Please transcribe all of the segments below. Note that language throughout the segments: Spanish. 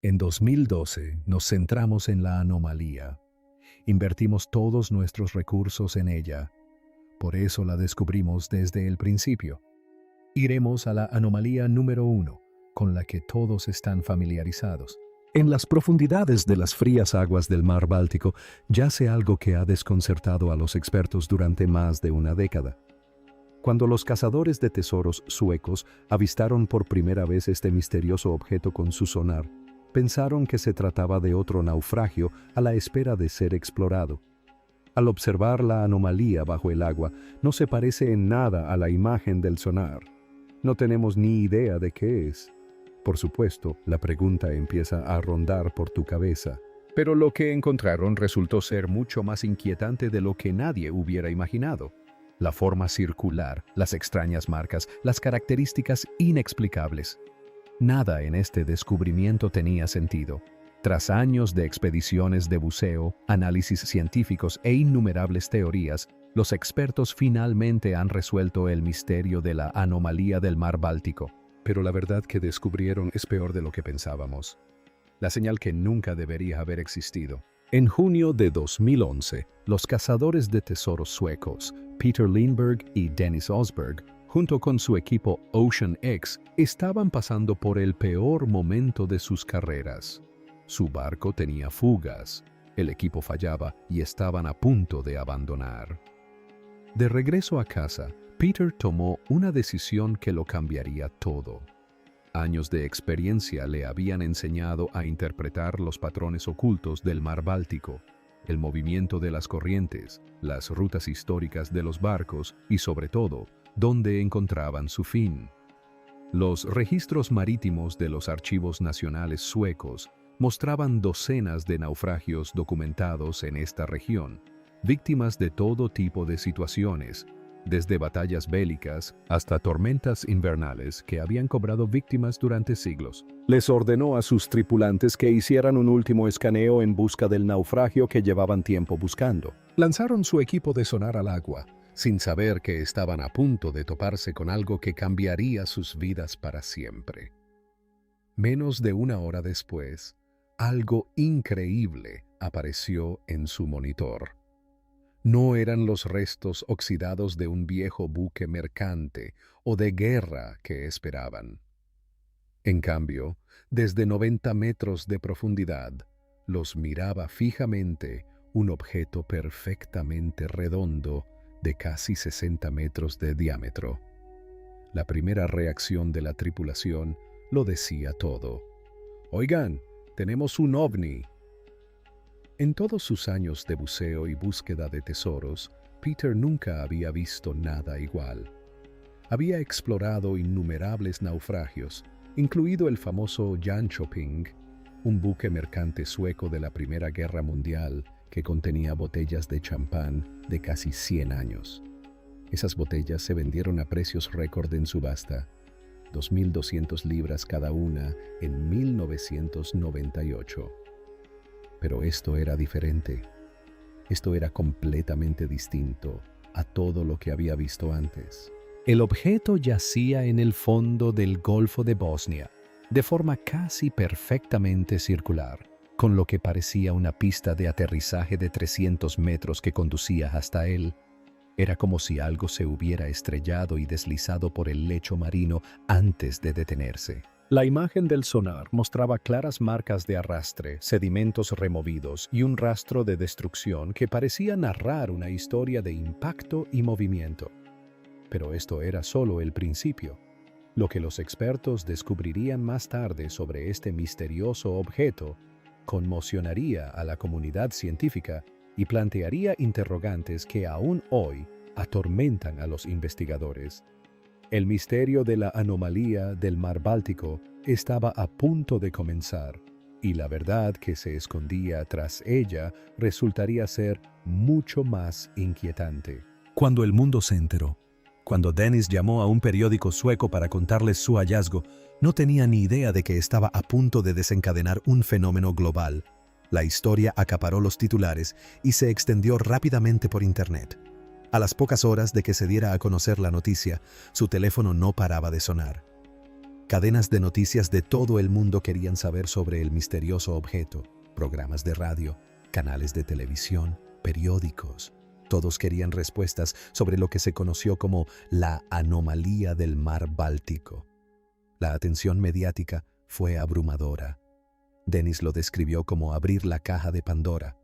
En 2012 nos centramos en la anomalía. Invertimos todos nuestros recursos en ella. Por eso la descubrimos desde el principio. Iremos a la anomalía número 1, con la que todos están familiarizados. En las profundidades de las frías aguas del mar Báltico yace algo que ha desconcertado a los expertos durante más de una década. Cuando los cazadores de tesoros suecos avistaron por primera vez este misterioso objeto con su sonar, pensaron que se trataba de otro naufragio a la espera de ser explorado. Al observar la anomalía bajo el agua, no se parece en nada a la imagen del sonar. No tenemos ni idea de qué es. Por supuesto, la pregunta empieza a rondar por tu cabeza. Pero lo que encontraron resultó ser mucho más inquietante de lo que nadie hubiera imaginado. La forma circular, las extrañas marcas, las características inexplicables. Nada en este descubrimiento tenía sentido. Tras años de expediciones de buceo, análisis científicos e innumerables teorías, los expertos finalmente han resuelto el misterio de la anomalía del mar Báltico. Pero la verdad que descubrieron es peor de lo que pensábamos. La señal que nunca debería haber existido. En junio de 2011, los cazadores de tesoros suecos, Peter Lindberg y Dennis Osberg, junto con su equipo Ocean X, estaban pasando por el peor momento de sus carreras. Su barco tenía fugas, el equipo fallaba y estaban a punto de abandonar. De regreso a casa, Peter tomó una decisión que lo cambiaría todo. Años de experiencia le habían enseñado a interpretar los patrones ocultos del mar Báltico, el movimiento de las corrientes, las rutas históricas de los barcos y, sobre todo, dónde encontraban su fin. Los registros marítimos de los archivos nacionales suecos mostraban docenas de naufragios documentados en esta región, víctimas de todo tipo de situaciones, desde batallas bélicas hasta tormentas invernales que habían cobrado víctimas durante siglos. Les ordenó a sus tripulantes que hicieran un último escaneo en busca del naufragio que llevaban tiempo buscando. Lanzaron su equipo de sonar al agua, sin saber que estaban a punto de toparse con algo que cambiaría sus vidas para siempre. Menos de una hora después, algo increíble apareció en su monitor. No eran los restos oxidados de un viejo buque mercante o de guerra que esperaban. En cambio, desde 90 metros de profundidad, los miraba fijamente un objeto perfectamente redondo de casi 60 metros de diámetro. La primera reacción de la tripulación lo decía todo. «Oigan, tenemos un ovni». En todos sus años de buceo y búsqueda de tesoros, Peter nunca había visto nada igual. Había explorado innumerables naufragios, incluido el famoso Jönköping, un buque mercante sueco de la Primera Guerra Mundial que contenía botellas de champán de casi 100 años. Esas botellas se vendieron a precios récord en subasta, 2.200 libras cada una en 1998. Pero esto era diferente. Esto era completamente distinto a todo lo que había visto antes. El objeto yacía en el fondo del Golfo de Bosnia, de forma casi perfectamente circular, con lo que parecía una pista de aterrizaje de 300 metros que conducía hasta él. Era como si algo se hubiera estrellado y deslizado por el lecho marino antes de detenerse. La imagen del sonar mostraba claras marcas de arrastre, sedimentos removidos y un rastro de destrucción que parecía narrar una historia de impacto y movimiento. Pero esto era solo el principio. Lo que los expertos descubrirían más tarde sobre este misterioso objeto conmocionaría a la comunidad científica y plantearía interrogantes que aún hoy atormentan a los investigadores. El misterio de la anomalía del mar Báltico estaba a punto de comenzar, y la verdad que se escondía tras ella resultaría ser mucho más inquietante. Cuando el mundo se enteró, cuando Dennis llamó a un periódico sueco para contarles su hallazgo, no tenía ni idea de que estaba a punto de desencadenar un fenómeno global. La historia acaparó los titulares y se extendió rápidamente por Internet. A las pocas horas de que se diera a conocer la noticia, su teléfono no paraba de sonar. Cadenas de noticias de todo el mundo querían saber sobre el misterioso objeto, programas de radio, canales de televisión, periódicos. Todos querían respuestas sobre lo que se conoció como la anomalía del mar Báltico. La atención mediática fue abrumadora. Dennis lo describió como abrir la caja de Pandora.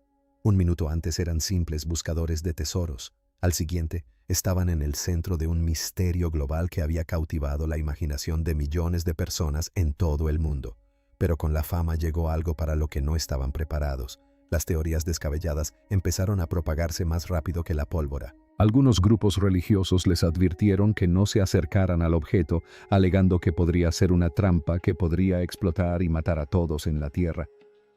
Un minuto antes eran simples buscadores de tesoros. Al siguiente, estaban en el centro de un misterio global que había cautivado la imaginación de millones de personas en todo el mundo. Pero con la fama llegó algo para lo que no estaban preparados. Las teorías descabelladas empezaron a propagarse más rápido que la pólvora. Algunos grupos religiosos les advirtieron que no se acercaran al objeto, alegando que podría ser una trampa que podría explotar y matar a todos en la Tierra.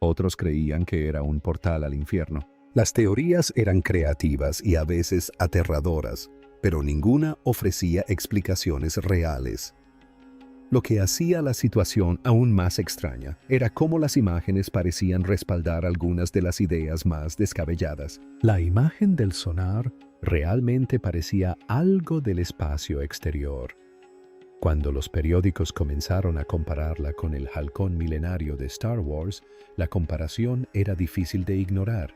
Otros creían que era un portal al infierno. Las teorías eran creativas y a veces aterradoras, pero ninguna ofrecía explicaciones reales. Lo que hacía la situación aún más extraña era cómo las imágenes parecían respaldar algunas de las ideas más descabelladas. La imagen del sonar realmente parecía algo del espacio exterior. Cuando los periódicos comenzaron a compararla con el halcón milenario de Star Wars, la comparación era difícil de ignorar.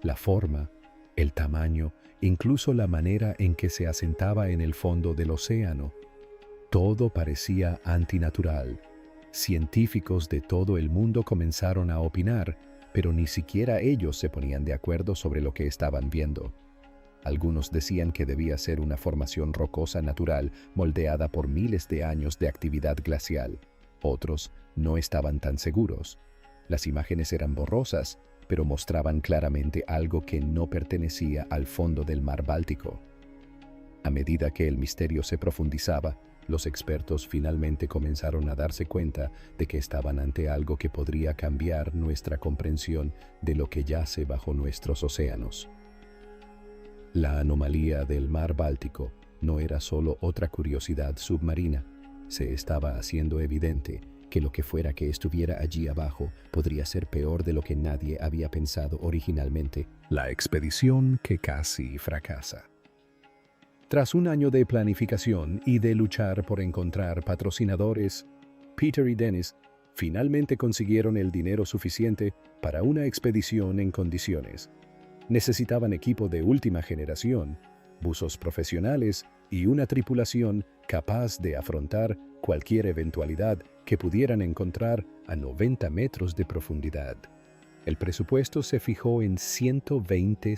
La forma, el tamaño, incluso la manera en que se asentaba en el fondo del océano. Todo parecía antinatural. Científicos de todo el mundo comenzaron a opinar, pero ni siquiera ellos se ponían de acuerdo sobre lo que estaban viendo. Algunos decían que debía ser una formación rocosa natural moldeada por miles de años de actividad glacial. Otros no estaban tan seguros. Las imágenes eran borrosas, pero mostraban claramente algo que no pertenecía al fondo del mar Báltico. A medida que el misterio se profundizaba, los expertos finalmente comenzaron a darse cuenta de que estaban ante algo que podría cambiar nuestra comprensión de lo que yace bajo nuestros océanos. La anomalía del mar Báltico no era solo otra curiosidad submarina. Se estaba haciendo evidente que lo que fuera que estuviera allí abajo podría ser peor de lo que nadie había pensado originalmente. La expedición que casi fracasa. Tras un año de planificación y de luchar por encontrar patrocinadores, Peter y Dennis finalmente consiguieron el dinero suficiente para una expedición en condiciones. Necesitaban equipo de última generación, buzos profesionales y una tripulación capaz de afrontar cualquier eventualidad que pudieran encontrar a 90 metros de profundidad. El presupuesto se fijó en 120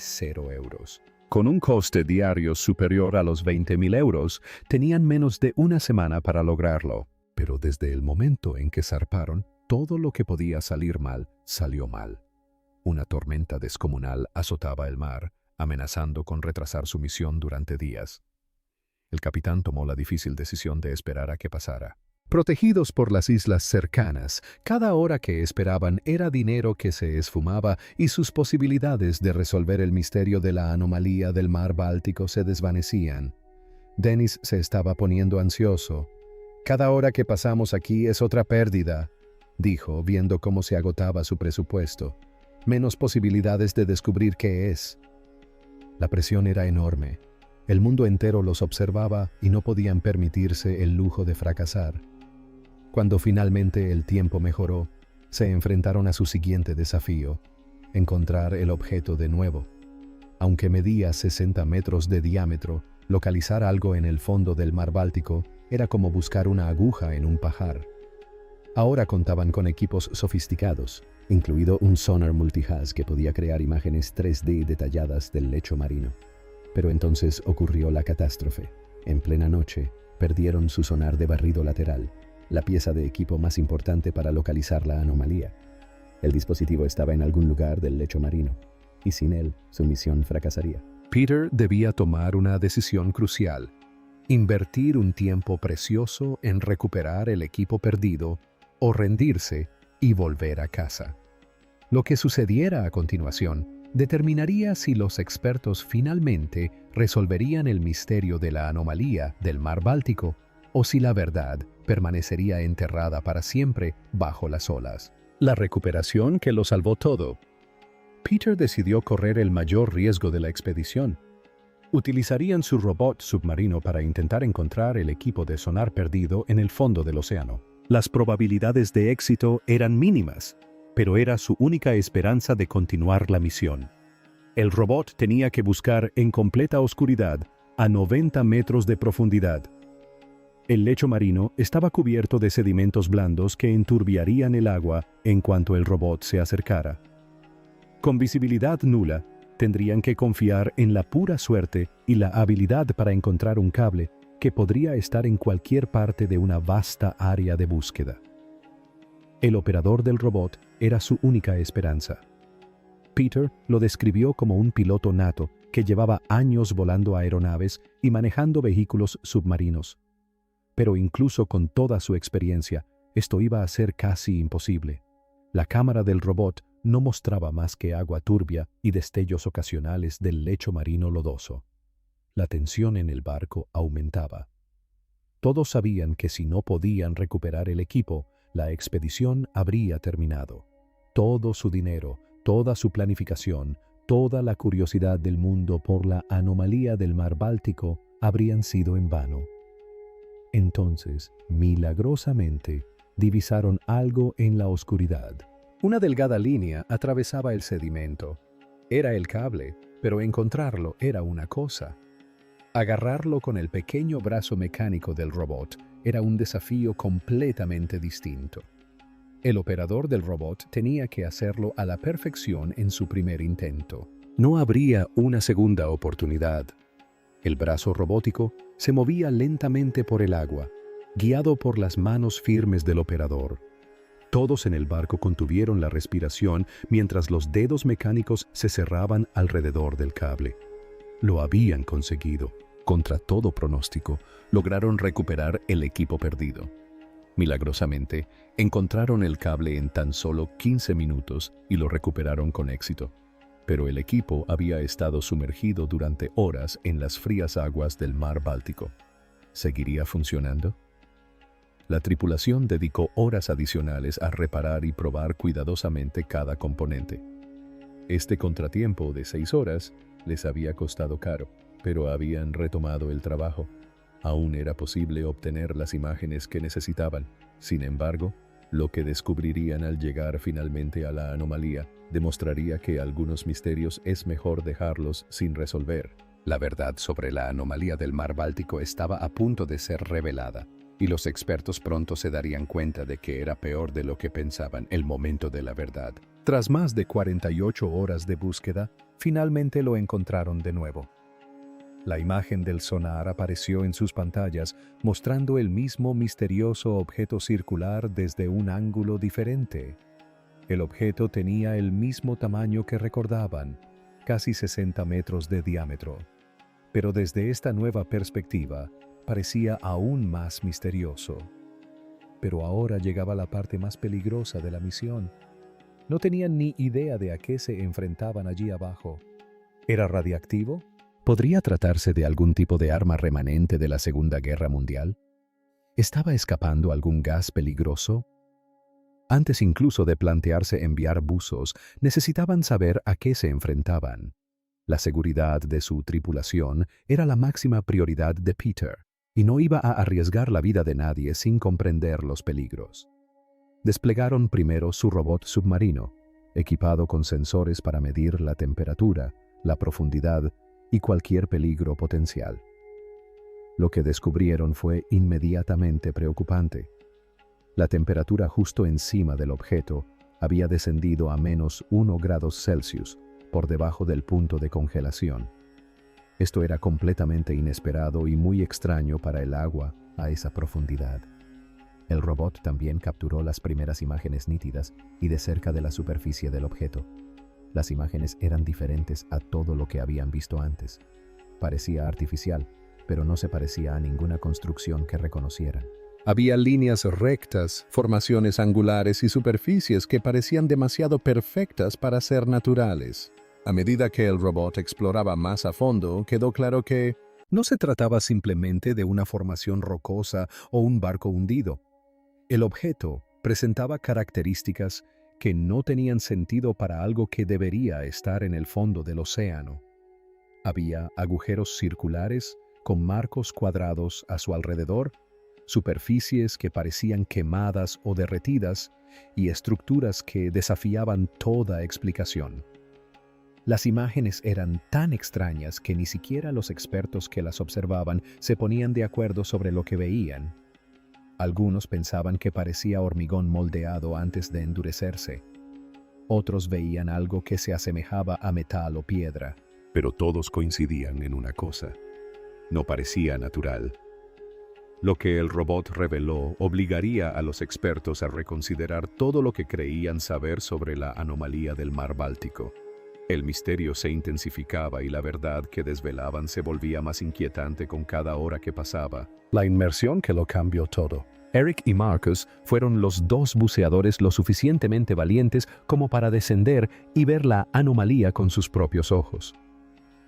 euros. Con un coste diario superior a los 20.000 euros, tenían menos de una semana para lograrlo. Pero desde el momento en que zarparon, todo lo que podía salir mal, salió mal. Una tormenta descomunal azotaba el mar, amenazando con retrasar su misión durante días. El capitán tomó la difícil decisión de esperar a que pasara. Protegidos por las islas cercanas, cada hora que esperaban era dinero que se esfumaba y sus posibilidades de resolver el misterio de la anomalía del mar Báltico se desvanecían. Dennis se estaba poniendo ansioso. «Cada hora que pasamos aquí es otra pérdida», dijo, viendo cómo se agotaba su presupuesto. «Menos posibilidades de descubrir qué es». La presión era enorme. El mundo entero los observaba y no podían permitirse el lujo de fracasar. Cuando finalmente el tiempo mejoró, se enfrentaron a su siguiente desafío: encontrar el objeto de nuevo. Aunque medía 60 metros de diámetro, localizar algo en el fondo del mar Báltico era como buscar una aguja en un pajar. Ahora contaban con equipos sofisticados, incluido un sonar multihaz que podía crear imágenes 3D detalladas del lecho marino. Pero entonces ocurrió la catástrofe. En plena noche, perdieron su sonar de barrido lateral, la pieza de equipo más importante para localizar la anomalía. El dispositivo estaba en algún lugar del lecho marino, y sin él, su misión fracasaría. Peter debía tomar una decisión crucial: invertir un tiempo precioso en recuperar el equipo perdido o rendirse y volver a casa. Lo que sucediera a continuación determinaría si los expertos finalmente resolverían el misterio de la anomalía del mar Báltico o si la verdad permanecería enterrada para siempre bajo las olas. La recuperación que lo salvó todo. Peter decidió correr el mayor riesgo de la expedición. Utilizarían su robot submarino para intentar encontrar el equipo de sonar perdido en el fondo del océano. Las probabilidades de éxito eran mínimas, pero era su única esperanza de continuar la misión. El robot tenía que buscar en completa oscuridad a 90 metros de profundidad. El lecho marino estaba cubierto de sedimentos blandos que enturbiarían el agua en cuanto el robot se acercara. Con visibilidad nula, tendrían que confiar en la pura suerte y la habilidad para encontrar un cable que podría estar en cualquier parte de una vasta área de búsqueda. El operador del robot era su única esperanza. Peter lo describió como un piloto nato que llevaba años volando aeronaves y manejando vehículos submarinos. Pero incluso con toda su experiencia, esto iba a ser casi imposible. La cámara del robot no mostraba más que agua turbia y destellos ocasionales del lecho marino lodoso. La tensión en el barco aumentaba. Todos sabían que si no podían recuperar el equipo, la expedición habría terminado. Todo su dinero, toda su planificación, toda la curiosidad del mundo por la anomalía del mar Báltico habrían sido en vano. Entonces, milagrosamente, divisaron algo en la oscuridad. Una delgada línea atravesaba el sedimento. Era el cable, pero encontrarlo era una cosa. Agarrarlo con el pequeño brazo mecánico del robot era un desafío completamente distinto. El operador del robot tenía que hacerlo a la perfección en su primer intento. No habría una segunda oportunidad. El brazo robótico se movía lentamente por el agua, guiado por las manos firmes del operador. Todos en el barco contuvieron la respiración mientras los dedos mecánicos se cerraban alrededor del cable. Lo habían conseguido. Contra todo pronóstico, lograron recuperar el equipo perdido. Milagrosamente, encontraron el cable en tan solo 15 minutos y lo recuperaron con éxito. Pero el equipo había estado sumergido durante horas en las frías aguas del mar Báltico. ¿Seguiría funcionando? La tripulación dedicó horas adicionales a reparar y probar cuidadosamente cada componente. Este contratiempo de 6 horas les había costado caro, pero habían retomado el trabajo. Aún era posible obtener las imágenes que necesitaban. Sin embargo, lo que descubrirían al llegar finalmente a la anomalía demostraría que algunos misterios es mejor dejarlos sin resolver. La verdad sobre la anomalía del mar Báltico estaba a punto de ser revelada, y los expertos pronto se darían cuenta de que era peor de lo que pensaban el momento de la verdad. Tras más de 48 horas de búsqueda, finalmente lo encontraron de nuevo. La imagen del sonar apareció en sus pantallas, mostrando el mismo misterioso objeto circular desde un ángulo diferente. El objeto tenía el mismo tamaño que recordaban, casi 60 metros de diámetro. Pero desde esta nueva perspectiva, parecía aún más misterioso. Pero ahora llegaba la parte más peligrosa de la misión. No tenían ni idea de a qué se enfrentaban allí abajo. ¿Era radiactivo? ¿Podría tratarse de algún tipo de arma remanente de la Segunda Guerra Mundial? ¿Estaba escapando algún gas peligroso? Antes incluso de plantearse enviar buzos, necesitaban saber a qué se enfrentaban. La seguridad de su tripulación era la máxima prioridad de Peter, y no iba a arriesgar la vida de nadie sin comprender los peligros. Desplegaron primero su robot submarino, equipado con sensores para medir la temperatura, la profundidad y cualquier peligro potencial. Lo que descubrieron fue inmediatamente preocupante. La temperatura justo encima del objeto había descendido a -1 °C, por debajo del punto de congelación. Esto era completamente inesperado y muy extraño para el agua a esa profundidad. El robot también capturó las primeras imágenes nítidas y de cerca de la superficie del objeto. Las imágenes eran diferentes a todo lo que habían visto antes. Parecía artificial, pero no se parecía a ninguna construcción que reconocieran. Había líneas rectas, formaciones angulares y superficies que parecían demasiado perfectas para ser naturales. A medida que el robot exploraba más a fondo, quedó claro que no se trataba simplemente de una formación rocosa o un barco hundido. El objeto presentaba características que no tenían sentido para algo que debería estar en el fondo del océano. Había agujeros circulares con marcos cuadrados a su alrededor, superficies que parecían quemadas o derretidas y estructuras que desafiaban toda explicación. Las imágenes eran tan extrañas que ni siquiera los expertos que las observaban se ponían de acuerdo sobre lo que veían. Algunos pensaban que parecía hormigón moldeado antes de endurecerse. Otros veían algo que se asemejaba a metal o piedra. Pero todos coincidían en una cosa: no parecía natural. Lo que el robot reveló obligaría a los expertos a reconsiderar todo lo que creían saber sobre la anomalía del mar Báltico. El misterio se intensificaba y la verdad que desvelaban se volvía más inquietante con cada hora que pasaba. La inmersión que lo cambió todo. Eric y Marcus fueron los dos buceadores lo suficientemente valientes como para descender y ver la anomalía con sus propios ojos.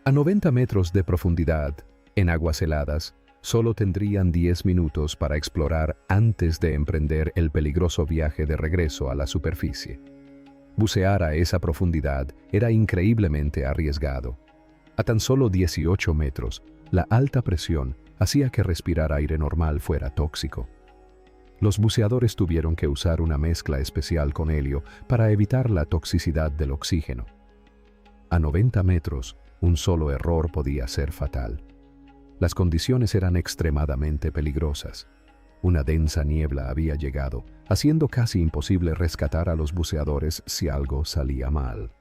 A 90 metros de profundidad, en aguas heladas, solo tendrían 10 minutos para explorar antes de emprender el peligroso viaje de regreso a la superficie. Bucear a esa profundidad era increíblemente arriesgado. A tan solo 18 metros, la alta presión hacía que respirar aire normal fuera tóxico. Los buceadores tuvieron que usar una mezcla especial con helio para evitar la toxicidad del oxígeno. A 90 metros, un solo error podía ser fatal. Las condiciones eran extremadamente peligrosas. Una densa niebla había llegado, haciendo casi imposible rescatar a los buceadores si algo salía mal.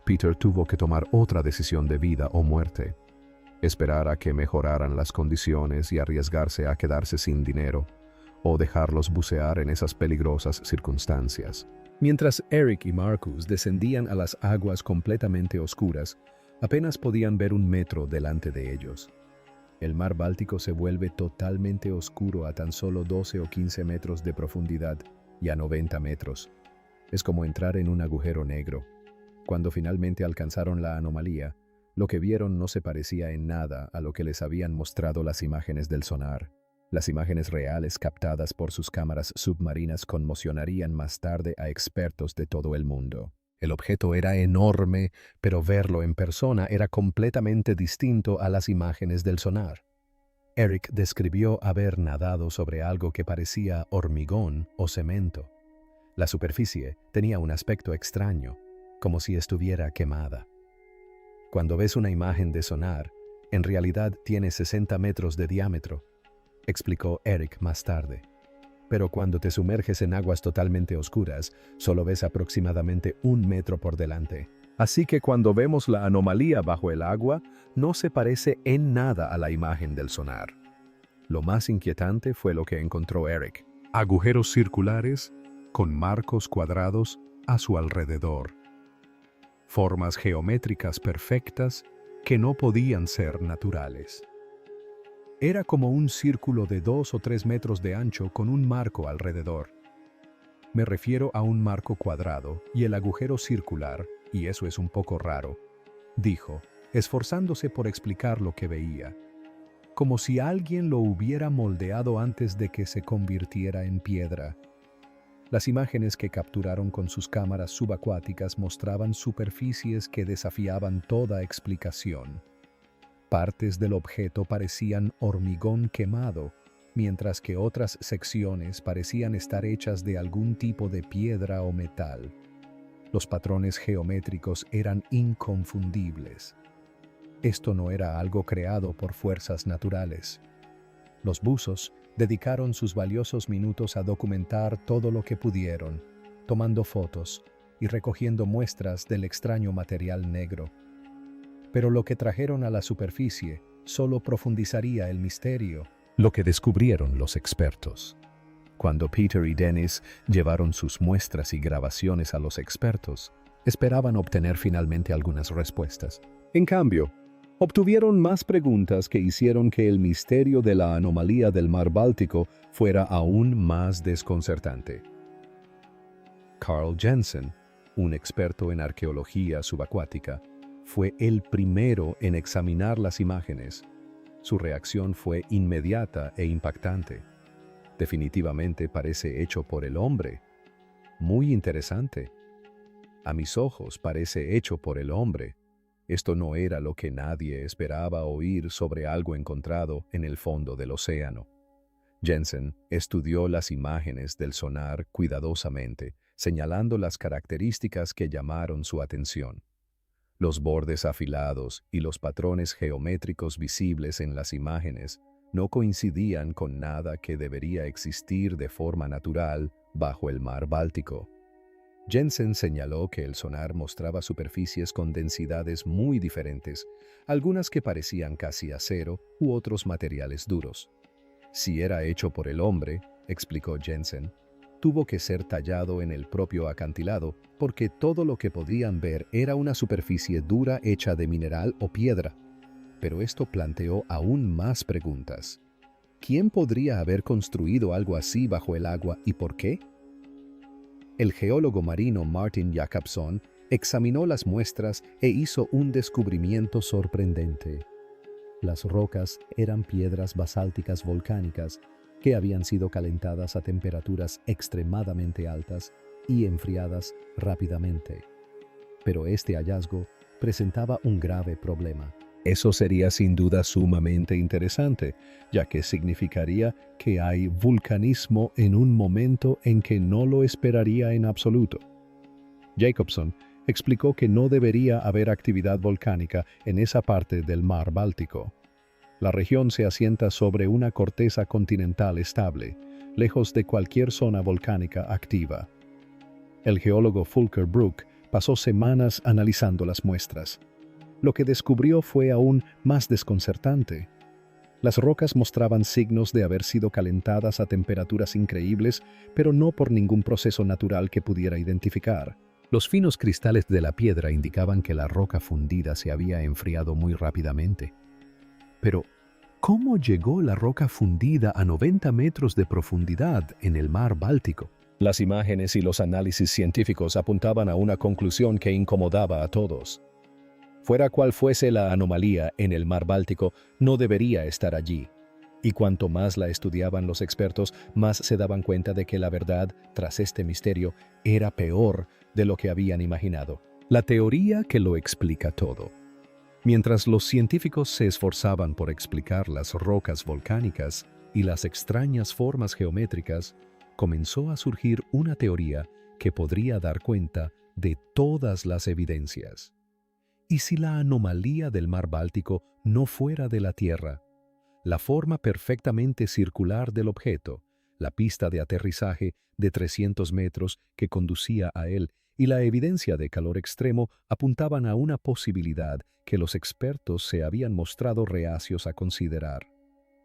Peter tuvo que tomar otra decisión de vida o muerte: esperar a que mejoraran las condiciones y arriesgarse a quedarse sin dinero, o dejarlos bucear en esas peligrosas circunstancias. Mientras Eric y Marcus descendían a las aguas completamente oscuras, apenas podían ver un metro delante de ellos. El mar Báltico se vuelve totalmente oscuro a tan solo 12 o 15 metros de profundidad y a 90 metros. Es como entrar en un agujero negro. Cuando finalmente alcanzaron la anomalía, lo que vieron no se parecía en nada a lo que les habían mostrado las imágenes del sonar. Las imágenes reales captadas por sus cámaras submarinas conmocionarían más tarde a expertos de todo el mundo. El objeto era enorme, pero verlo en persona era completamente distinto a las imágenes del sonar. Eric describió haber nadado sobre algo que parecía hormigón o cemento. La superficie tenía un aspecto extraño, como si estuviera quemada. Cuando ves una imagen de sonar, en realidad tiene 60 metros de diámetro, explicó Eric más tarde. Pero cuando te sumerges en aguas totalmente oscuras, solo ves aproximadamente 1 metro por delante. Así que cuando vemos la anomalía bajo el agua, no se parece en nada a la imagen del sonar. Lo más inquietante fue lo que encontró Eric: Agujeros circulares con marcos cuadrados a su alrededor. Formas geométricas perfectas que no podían ser naturales. Era como un círculo de 2 o 3 metros de ancho con un marco alrededor. Me refiero a un marco cuadrado y el agujero circular, y eso es un poco raro, dijo, esforzándose por explicar lo que veía. Como si alguien lo hubiera moldeado antes de que se convirtiera en piedra. Las imágenes que capturaron con sus cámaras subacuáticas mostraban superficies que desafiaban toda explicación. Partes del objeto parecían hormigón quemado, mientras que otras secciones parecían estar hechas de algún tipo de piedra o metal. Los patrones geométricos eran inconfundibles. Esto no era algo creado por fuerzas naturales. Los buzos dedicaron sus valiosos minutos a documentar todo lo que pudieron, tomando fotos y recogiendo muestras del extraño material negro. Pero lo que trajeron a la superficie solo profundizaría el misterio. Lo que descubrieron los expertos. Cuando Peter y Dennis llevaron sus muestras y grabaciones a los expertos, esperaban obtener finalmente algunas respuestas. En cambio, obtuvieron más preguntas que hicieron que el misterio de la anomalía del mar Báltico fuera aún más desconcertante. Carl Jensen, un experto en arqueología subacuática, fue el primero en examinar las imágenes. Su reacción fue inmediata e impactante. Definitivamente parece hecho por el hombre. Muy interesante. A mis ojos parece hecho por el hombre. Esto no era lo que nadie esperaba oír sobre algo encontrado en el fondo del océano. Jensen estudió las imágenes del sonar cuidadosamente, señalando las características que llamaron su atención. Los bordes afilados y los patrones geométricos visibles en las imágenes no coincidían con nada que debería existir de forma natural bajo el mar Báltico. Jensen señaló que el sonar mostraba superficies con densidades muy diferentes, algunas que parecían casi acero u otros materiales duros. Si era hecho por el hombre, explicó Jensen, tuvo que ser tallado en el propio acantilado porque todo lo que podían ver era una superficie dura hecha de mineral o piedra. Pero esto planteó aún más preguntas. ¿Quién podría haber construido algo así bajo el agua y por qué? El geólogo marino Martin Jacobson examinó las muestras e hizo un descubrimiento sorprendente. Las rocas eran piedras basálticas volcánicas que habían sido calentadas a temperaturas extremadamente altas y enfriadas rápidamente. Pero este hallazgo presentaba un grave problema. Eso sería sin duda sumamente interesante, ya que significaría que hay vulcanismo en un momento en que no lo esperaría en absoluto. Jacobson explicó que no debería haber actividad volcánica en esa parte del mar Báltico. La región se asienta sobre una corteza continental estable, lejos de cualquier zona volcánica activa. El geólogo Volker Bruck pasó semanas analizando las muestras. Lo que descubrió fue aún más desconcertante. Las rocas mostraban signos de haber sido calentadas a temperaturas increíbles, pero no por ningún proceso natural que pudiera identificar. Los finos cristales de la piedra indicaban que la roca fundida se había enfriado muy rápidamente. Pero, ¿cómo llegó la roca fundida a 90 metros de profundidad en el mar Báltico? Las imágenes y los análisis científicos apuntaban a una conclusión que incomodaba a todos. Fuera cual fuese la anomalía en el mar Báltico, no debería estar allí. Y cuanto más la estudiaban los expertos, más se daban cuenta de que la verdad, tras este misterio, era peor de lo que habían imaginado. La teoría que lo explica todo. Mientras los científicos se esforzaban por explicar las rocas volcánicas y las extrañas formas geométricas, comenzó a surgir una teoría que podría dar cuenta de todas las evidencias. ¿Y si la anomalía del mar Báltico no fuera de la Tierra? La forma perfectamente circular del objeto, la pista de aterrizaje de 300 metros que conducía a él y la evidencia de calor extremo apuntaban a una posibilidad que los expertos se habían mostrado reacios a considerar.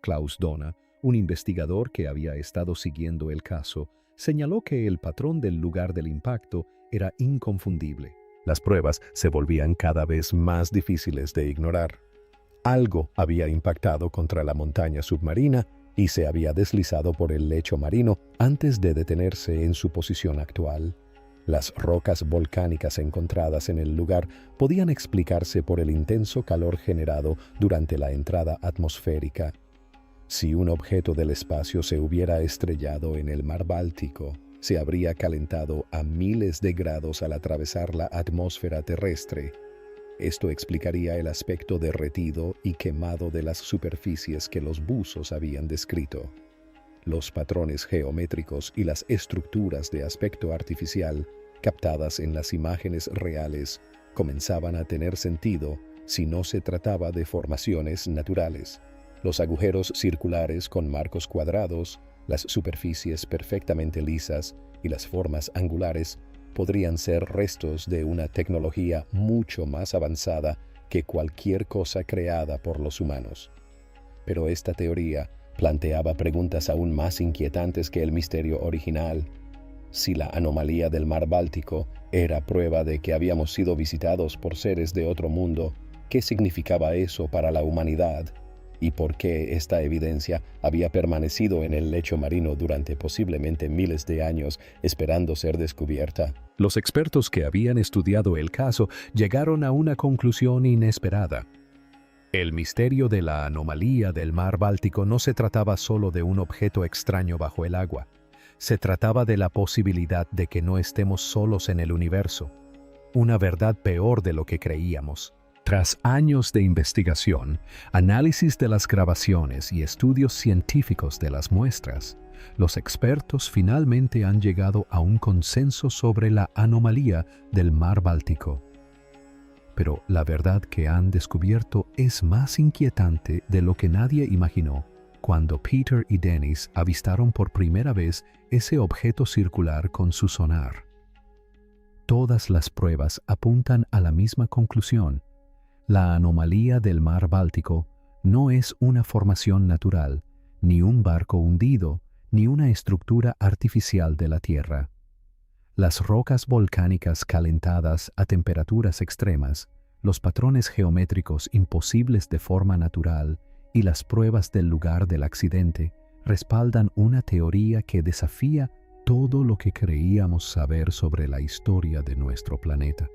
Klaus Dona, un investigador que había estado siguiendo el caso, señaló que el patrón del lugar del impacto era inconfundible. Las pruebas se volvían cada vez más difíciles de ignorar. Algo había impactado contra la montaña submarina y se había deslizado por el lecho marino antes de detenerse en su posición actual. Las rocas volcánicas encontradas en el lugar podían explicarse por el intenso calor generado durante la entrada atmosférica. Si un objeto del espacio se hubiera estrellado en el mar Báltico, se habría calentado a miles de grados al atravesar la atmósfera terrestre. Esto explicaría el aspecto derretido y quemado de las superficies que los buzos habían descrito. Los patrones geométricos y las estructuras de aspecto artificial captadas en las imágenes reales comenzaban a tener sentido si no se trataba de formaciones naturales. Los agujeros circulares con marcos cuadrados, las superficies perfectamente lisas y las formas angulares podrían ser restos de una tecnología mucho más avanzada que cualquier cosa creada por los humanos. Pero esta teoría planteaba preguntas aún más inquietantes que el misterio original. Si la anomalía del mar Báltico era prueba de que habíamos sido visitados por seres de otro mundo, ¿qué significaba eso para la humanidad? ¿Y por qué esta evidencia había permanecido en el lecho marino durante posiblemente miles de años esperando ser descubierta? Los expertos que habían estudiado el caso llegaron a una conclusión inesperada. El misterio de la anomalía del mar Báltico no se trataba solo de un objeto extraño bajo el agua. Se trataba de la posibilidad de que no estemos solos en el universo. Una verdad peor de lo que creíamos. Tras años de investigación, análisis de las grabaciones y estudios científicos de las muestras, los expertos finalmente han llegado a un consenso sobre la anomalía del mar Báltico. Pero la verdad que han descubierto es más inquietante de lo que nadie imaginó cuando Peter y Dennis avistaron por primera vez ese objeto circular con su sonar. Todas las pruebas apuntan a la misma conclusión. La anomalía del mar Báltico no es una formación natural, ni un barco hundido, ni una estructura artificial de la Tierra. Las rocas volcánicas calentadas a temperaturas extremas, los patrones geométricos imposibles de forma natural y las pruebas del lugar del accidente respaldan una teoría que desafía todo lo que creíamos saber sobre la historia de nuestro planeta.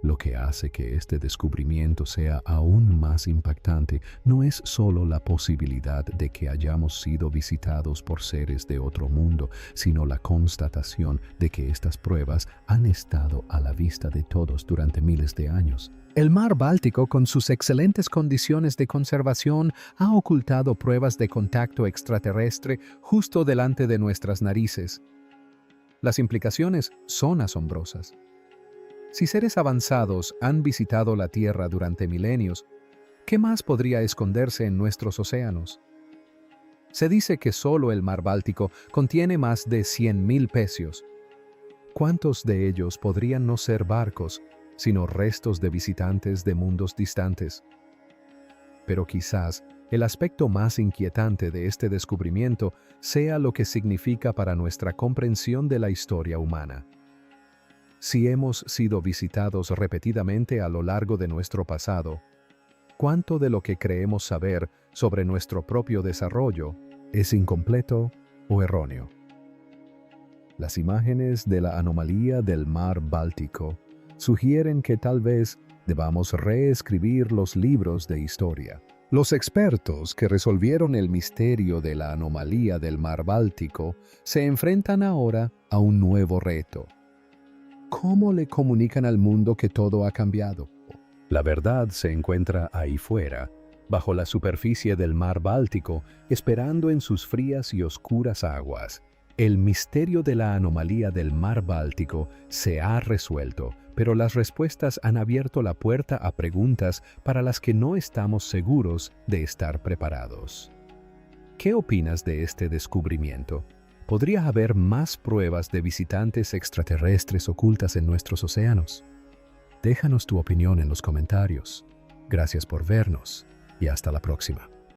Lo que hace que este descubrimiento sea aún más impactante no es solo la posibilidad de que hayamos sido visitados por seres de otro mundo, sino la constatación de que estas pruebas han estado a la vista de todos durante miles de años. El mar Báltico, con sus excelentes condiciones de conservación, ha ocultado pruebas de contacto extraterrestre justo delante de nuestras narices. Las implicaciones son asombrosas. Si seres avanzados han visitado la Tierra durante milenios, ¿qué más podría esconderse en nuestros océanos? Se dice que solo el mar Báltico contiene más de 100.000 pecios. ¿Cuántos de ellos podrían no ser barcos, sino restos de visitantes de mundos distantes? Pero quizás el aspecto más inquietante de este descubrimiento sea lo que significa para nuestra comprensión de la historia humana. Si hemos sido visitados repetidamente a lo largo de nuestro pasado, ¿cuánto de lo que creemos saber sobre nuestro propio desarrollo es incompleto o erróneo? Las imágenes de la anomalía del mar Báltico sugieren que tal vez debamos reescribir los libros de historia. Los expertos que resolvieron el misterio de la anomalía del mar Báltico se enfrentan ahora a un nuevo reto. ¿Cómo le comunican al mundo que todo ha cambiado? La verdad se encuentra ahí fuera, bajo la superficie del mar Báltico, esperando en sus frías y oscuras aguas. El misterio de la anomalía del mar Báltico se ha resuelto, pero las respuestas han abierto la puerta a preguntas para las que no estamos seguros de estar preparados. ¿Qué opinas de este descubrimiento? ¿Podría haber más pruebas de visitantes extraterrestres ocultas en nuestros océanos? Déjanos tu opinión en los comentarios. Gracias por vernos y hasta la próxima.